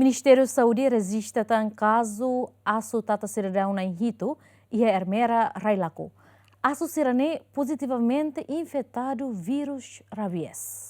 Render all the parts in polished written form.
Ministério da Saúde registra caso asu tata cidadão na Inhito e a Ermera Railaco. Asu sirane positivamente infectado vírus rabies.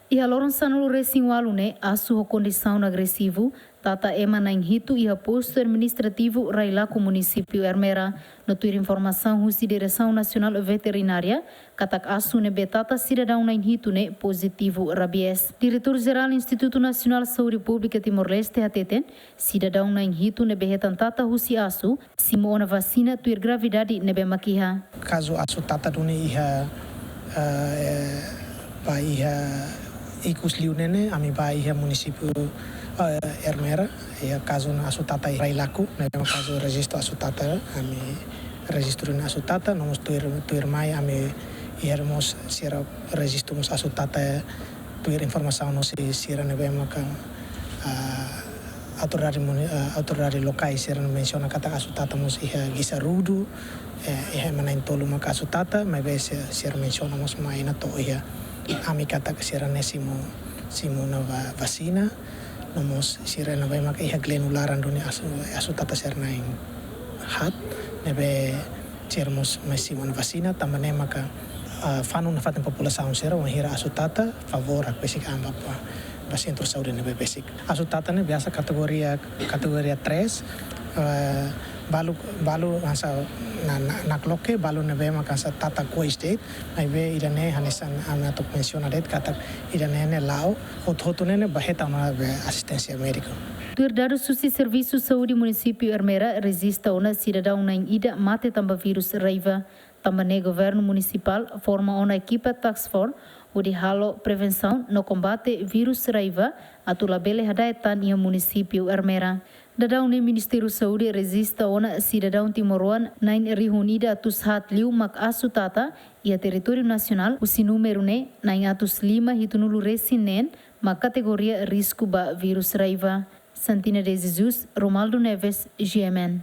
E a Lorença no recém alune a sua condição agressivo tata ema na Inhito e a posto administrativo Railaco município Ermera no tua informação husi direção nacional veterinária katak asu ne betata cidadão na Inhito ne positivo rabies. Diretor geral Instituto Nacional de Saúde Pública Timor-Leste ateten cidadão na Inhito ne behetan tata husi asu simo na vacina tuir gravidade ne bemakiha. Caso asu tata duni iha ba iha ikus liunene ami ba iha município Ermera ia caso na asutata Railaco na caso registro asutata ami registro na asutata nomos tuir mai ami irmos sira registro mos asutata tuir informação no sira na bema ka autoridade locais sira menciona kata asutata mos iha gisarudu iha manain tolu maka asutata mai be sira menciona mos mai na to iha ami kata sira nesimo na vacina nomos sira na vai maka iha glenularan duni asu tata serna ing hat nebe sermos mesimo na vacina tamane maka fanu na faten população sira hira asu tata favor a basic amba pa centro saúde nebe basic asu tata ne biasa kategoria 3 balu asa na kloke balu nebe maka sa tata ko state mai be idane hanesan ana to menciona det kata idane ne lao hotune ne baheta na assistência médica. Tuir dados susi serviço saúde município Ermera resista ona cidadão na ida mate tamba vírus raiva também governo municipal forma uma equipa task force o de halo prevenção no combate vírus raiva atula bele hadaetan ia município Ermera. Dadau ne Ministério Saúde resista ona cidadão timoruan nain rihunida atus hat liu mak asu tata ia território nacional usi número ne nain atus 5 hitunulu resinen mak categoria risco ba vírus raiva. Santina de Jesus, Romaldo Neves, GMN.